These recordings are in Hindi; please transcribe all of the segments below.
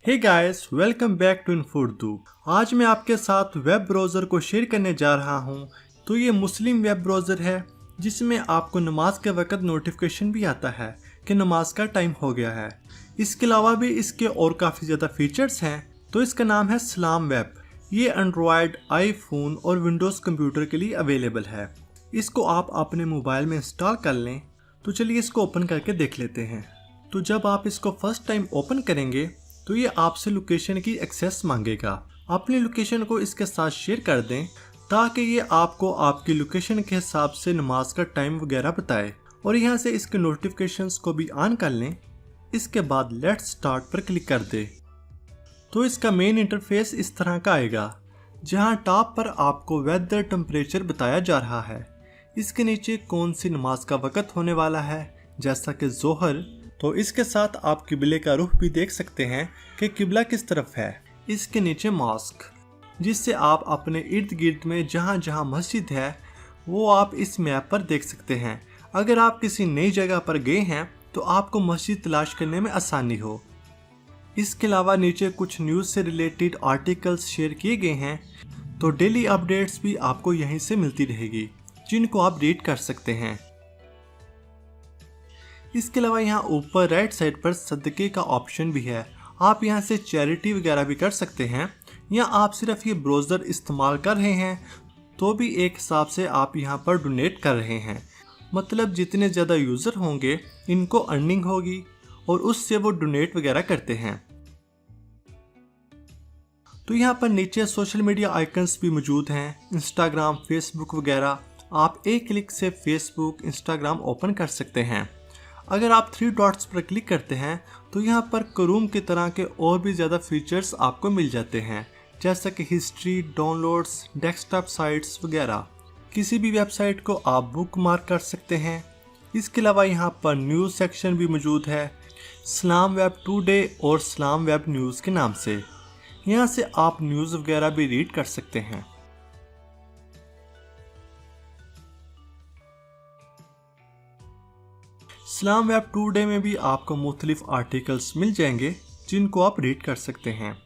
Hey guys, welcome back to Info Urdu. आज मैं आपके साथ वेब ब्राउज़र को शेयर करने जा रहा हूँ। तो ये मुस्लिम वेब ब्राउज़र है जिसमें आपको नमाज के वक्त नोटिफिकेशन भी आता है कि नमाज का टाइम हो गया है। इसके अलावा भी इसके और काफ़ी ज़्यादा फीचर्स हैं। तो इसका नाम है सलाम वेब। ये एंड्रॉयड, आईफोन और विंडोज़ कंप्यूटर के लिए अवेलेबल है। इसको आप अपने मोबाइल में इंस्टॉल कर लें। तो चलिए इसको ओपन करके देख लेते हैं। तो जब आप इसको फर्स्ट टाइम ओपन करेंगे तो ये आपसे लोकेशन की एक्सेस मांगेगा। अपनी लोकेशन को इसके साथ शेयर कर दें ताकि ये आपको आपकी लोकेशन के हिसाब से नमाज का टाइम वगैरह बताए, और यहाँ से इसके नोटिफिकेशंस को भी ऑन कर लें। इसके बाद लेट्स स्टार्ट पर क्लिक कर दें। तो इसका मेन इंटरफेस इस तरह का आएगा, जहाँ टॉप पर आपको वेदर टेम्परेचर बताया जा रहा है। इसके नीचे कौन सी नमाज का वक़्त होने वाला है, जैसा कि जोहर। तो इसके साथ आप किबले का रुख भी देख सकते हैं कि किबला किस तरफ है। इसके नीचे मॉस्क, जिससे आप अपने इर्द गिर्द में जहाँ जहाँ मस्जिद है वो आप इस मैप पर देख सकते हैं। अगर आप किसी नई जगह पर गए हैं तो आपको मस्जिद तलाश करने में आसानी हो। इसके अलावा नीचे कुछ न्यूज़ से रिलेटेड आर्टिकल्स शेयर किए गए हैं। तो डेली अपडेट्स भी आपको यहीं से मिलती रहेगी, जिनको आप रीड कर सकते हैं। इसके अलावा यहाँ ऊपर राइट साइड पर सदक़े का ऑप्शन भी है। आप यहाँ से चैरिटी वगैरह भी कर सकते हैं, या आप सिर्फ ये ब्राउज़र इस्तेमाल कर रहे हैं तो भी एक हिसाब से आप यहाँ पर डोनेट कर रहे हैं। मतलब जितने ज़्यादा यूज़र होंगे इनको अर्निंग होगी और उससे वो डोनेट वगैरह करते हैं। तो यहाँ पर नीचे सोशल मीडिया आइकन्स भी मौजूद हैं, इंस्टाग्राम, फेसबुक वगैरह। आप एक क्लिक से फेसबुक, इंस्टाग्राम ओपन कर सकते हैं। अगर आप 3 डॉट्स पर क्लिक करते हैं तो यहाँ पर क्रोम की तरह के और भी ज़्यादा फीचर्स आपको मिल जाते हैं, जैसा कि हिस्ट्री, डाउनलोड्स, डेस्कटॉप साइट्स वगैरह। किसी भी वेबसाइट को आप बुक मार्क कर सकते हैं। इसके अलावा यहाँ पर न्यूज़ सेक्शन भी मौजूद है, सलाम वेब टुडे और सलाम वेब न्यूज़ के नाम से। यहाँ से आप न्यूज़ वगैरह भी रीड कर सकते हैं। सलाम वेब टुडे में भी आपको मुख्तलिफ आर्टिकल्स मिल जाएंगे, जिनको आप रीड कर सकते हैं।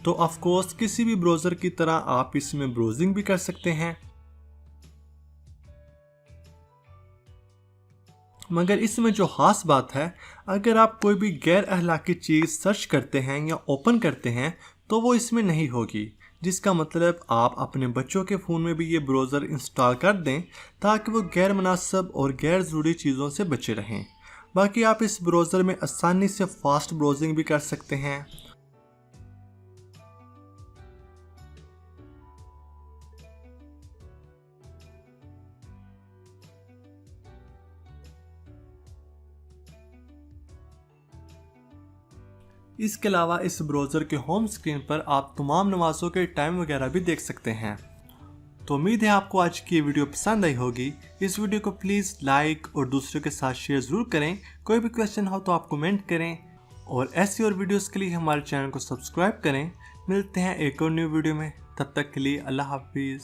तो ऑफ कोर्स किसी भी ब्राउज़र की तरह आप इसमें ब्राउजिंग भी कर सकते हैं, मगर इसमें जो खास बात है, अगर आप कोई भी गैर अखलाकी चीज़ सर्च करते हैं या ओपन करते हैं तो वो इसमें नहीं होगी। जिसका मतलब आप अपने बच्चों के फ़ोन में भी ये ब्राउज़र इंस्टॉल कर दें ताकि वो गैर मुनासिब और गैर ज़रूरी चीज़ों से बचे रहें। बाकी आप इस ब्राउज़र में आसानी से फास्ट ब्राउजिंग भी कर सकते हैं। इसके अलावा इस ब्राउज़र के होम स्क्रीन पर आप तमाम नमाज़ों के टाइम वगैरह भी देख सकते हैं। तो उम्मीद है आपको आज की ये वीडियो पसंद आई होगी। इस वीडियो को प्लीज़ लाइक और दूसरों के साथ शेयर ज़रूर करें। कोई भी क्वेश्चन हो तो आप कमेंट करें, और ऐसी और वीडियोस के लिए हमारे चैनल को सब्सक्राइब करें। मिलते हैं एक और न्यू वीडियो में, तब तक के लिए अल्लाह हाफिज़।